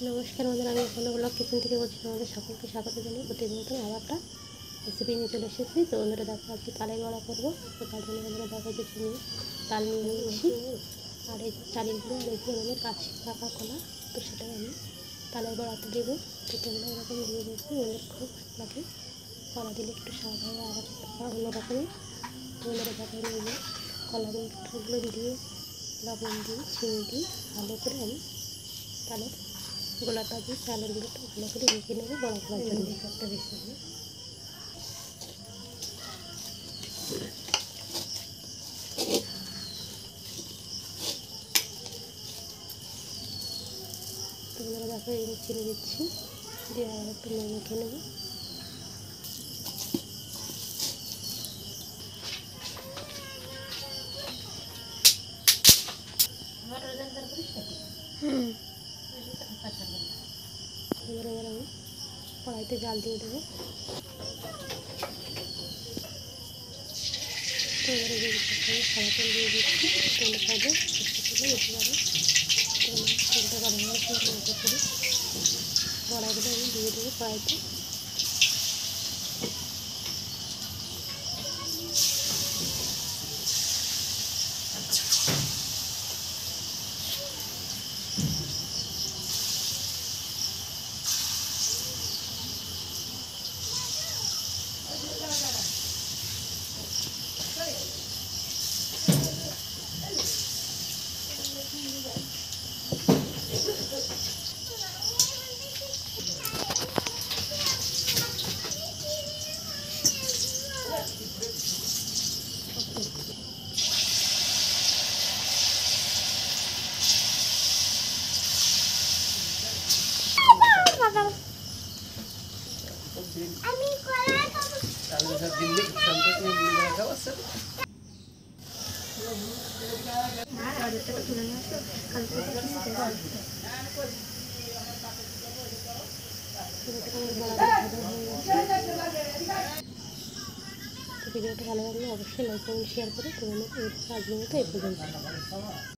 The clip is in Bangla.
নমস্কার বন্ধুরা, আমি কোনো ব্লগ কিচেন থেকে বলছি। তোমাদের সকলকে স্বাগত জানিয়ে প্রতিনিয়ত আবার একটা রেসিপি নিয়ে চলে এসেছি। তো বন্ধুরা দেখো, আজকে তালের বড়া করবো। তো তার জন্য বন্ধুরা দেখো যে চিনি তাল নিয়ে নিয়েছি, আর এই চালের গুঁড়ো, আর এই যে আমাদের কাছে পাকা কলা। তো সেটাই আমি তালের বড়াতে দেবো। তো তোমরা এরকম দিয়ে দেখবে, আমাদের খুব ভালো লাগে। কলা দিলে একটু স্বাদ হয় আর একটু অন্যরকমই। তো বন্ধুরা দেখো, এই যে কলাগুলো দিয়ে লবণ দিই, চিনি দিই, ভালো করে আমি তালের গোলাটা দিয়ে চালের গুঁড়োটা ভালো করে মেখে নেবো বড়া করার জন্য। একটা রেসিপি তোমরা দেখো, এই চিনি দিচ্ছি, দিয়ে আবার একটু মেখে নেবো। এবার আমি কড়াইতে জাল দিয়ে দেবো। তো এবারে যে সাদা তেল দিয়ে দিচ্ছি, তেল খাবে তেলে বেশি পারে তেলটা গরম হয়ে মতো করে বড়াগুলো আমি দিয়ে দেবো কড়াইতে। আমি কলাই খাবো। তাহলে দিল্লি শান্তি তুমি দিল্লি খাও আছে না, আর এটা তো তুলে নিয়ে আসো কালকে ভিডিওটা ভালো লাগলে অবশ্যই লাইক কমেন্ট শেয়ার করে তোমাদের এই পর্যন্ত।